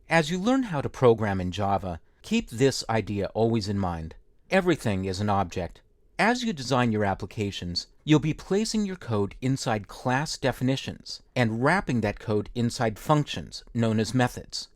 As you learn how to program in Java, keep this idea always in mind. Everything is an object. As you design your applications, you'll be placing your code inside class definitions and wrapping that code inside functions known as methods.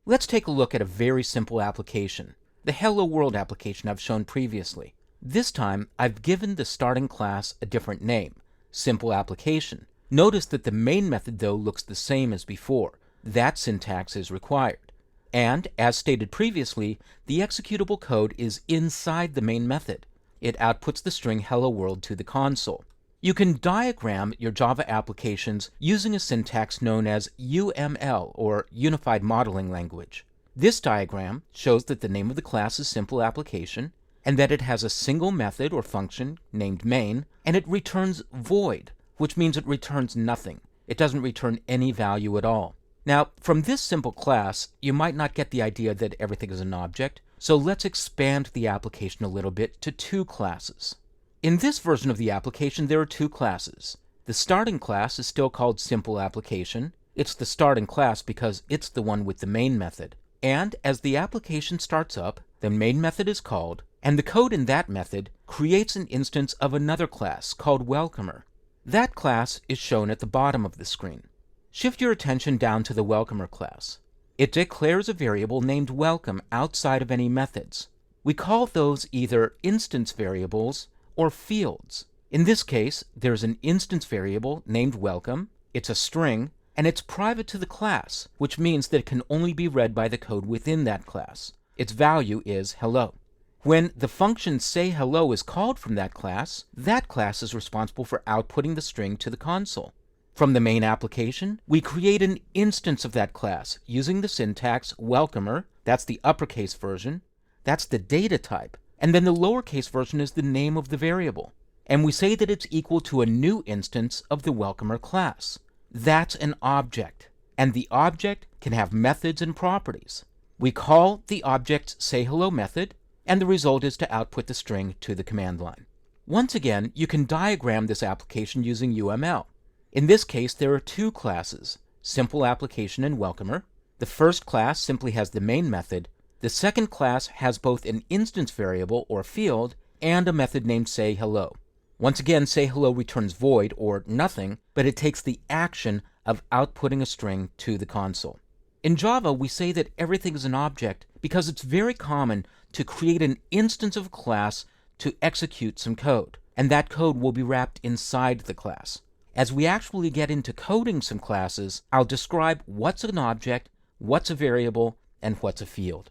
Let's take a look at a very simple application, the Hello World application I've shown previously. This time, I've given the starting class a different name, Simple Application. Notice that the main method, though, looks the same as before. That syntax is required. And, as stated previously, the executable code is inside the main method. It outputs the string Hello World to the console. You can diagram your Java applications using a syntax known as UML, or Unified Modeling Language. This diagram shows that the name of the class is Simple Application, and that it has a single method or function named main, and it returns void, which means it returns nothing. It doesn't return any value at all. Now, from this simple class, you might not get the idea that everything is an object, so let's expand the application a little bit to two classes. In this version of the application, there are two classes. The starting class is still called Simple Application. It's the starting class because it's the one with the main method. And as the application starts up, the main method is called, and the code in that method creates an instance of another class called Welcomer. That class is shown at the bottom of the screen. Shift your attention down to the Welcomer class. It declares a variable named welcome outside of any methods. We call those either instance variables or fields. In this case, there's an instance variable named welcome, it's a string, and it's private to the class, which means that it can only be read by the code within that class. Its value is hello. When the function sayHello is called from that class is responsible for outputting the string to the console. From the main application, we create an instance of that class using the syntax welcomer, that's the uppercase version, that's the data type, and then the lowercase version is the name of the variable. And we say that it's equal to a new instance of the welcomer class. That's an object, and the object can have methods and properties. We call the object's sayHello method, and the result is to output the string to the command line. Once again, you can diagram this application using UML. In this case, there are two classes, Simple Application and Welcomer. The first class simply has the main method. The second class has both an instance variable or field and a method named sayHello. Once again, sayHello returns void or nothing, but it takes the action of outputting a string to the console. In Java, we say that everything is an object because it's very common to create an instance of a class to execute some code, and that code will be wrapped inside the class. As we actually get into coding some classes, I'll describe what's an object, what's a variable, and what's a field.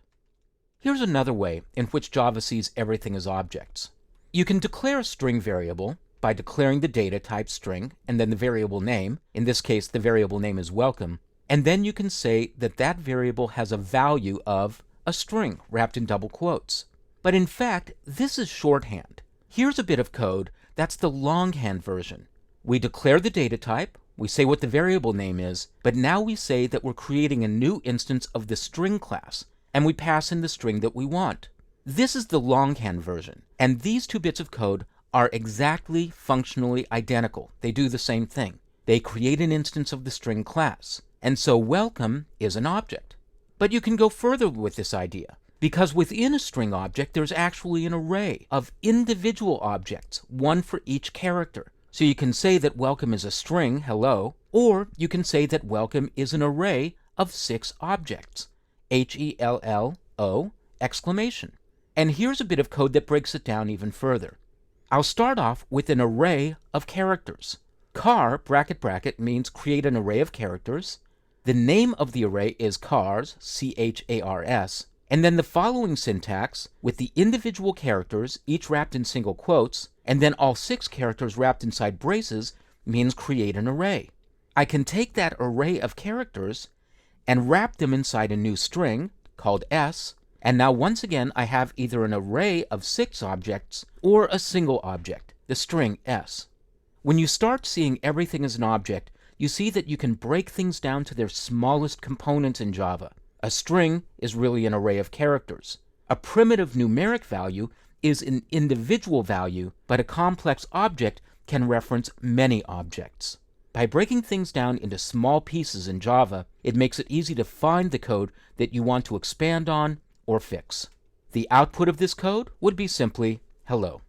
Here's another way in which Java sees everything as objects. You can declare a string variable by declaring the data type string and then the variable name. In this case, the variable name is welcome. And then you can say that that variable has a value of a string wrapped in double quotes. But in fact, this is shorthand. Here's a bit of code that's the longhand version. We declare the data type, we say what the variable name is, but now we say that we're creating a new instance of the string class, and we pass in the string that we want. This is the longhand version, and these two bits of code are exactly functionally identical. They do the same thing. They create an instance of the string class, and so welcome is an object. But you can go further with this idea, because within a string object there's actually an array of individual objects, one for each character. So you can say that welcome is a string, hello, or you can say that welcome is an array of 6 objects, HELLO, exclamation. And here's a bit of code that breaks it down even further. I'll start off with an array of characters. Char, bracket bracket, means create an array of characters. The name of the array is chars, C-H-A-R-S, and then the following syntax, with the individual characters, each wrapped in single quotes, and then all 6 characters wrapped inside braces, means create an array. I can take that array of characters and wrap them inside a new string, called S, and now once again I have either an array of 6 objects or a single object, the string S. When you start seeing everything as an object, you see that you can break things down to their smallest components in Java. A string is really an array of characters. A primitive numeric value is an individual value, but a complex object can reference many objects. By breaking things down into small pieces in Java, it makes it easy to find the code that you want to expand on or fix. The output of this code would be simply hello.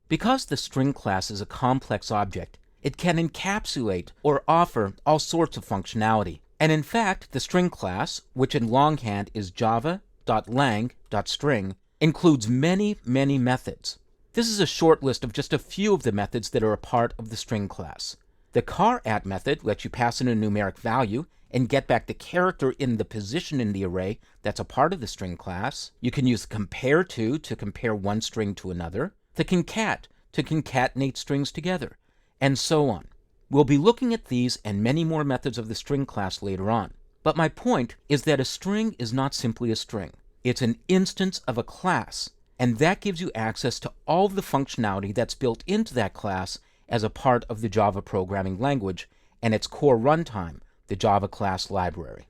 Because the string class is a complex object, it can encapsulate or offer all sorts of functionality. And in fact, the string class, which in longhand is java.lang.string, includes many, many methods. This is a short list of just a few of the methods that are a part of the string class. The char@at method lets you pass in a numeric value and get back the character in the position in the array that's a part of the string class. You can use compare to compare one string to another, the concat to concatenate strings together, and so on. We'll be looking at these and many more methods of the string class later on. But my point is that a string is not simply a string. It's an instance of a class, and that gives you access to all of the functionality that's built into that class as a part of the Java programming language and its core runtime, the Java Class Library.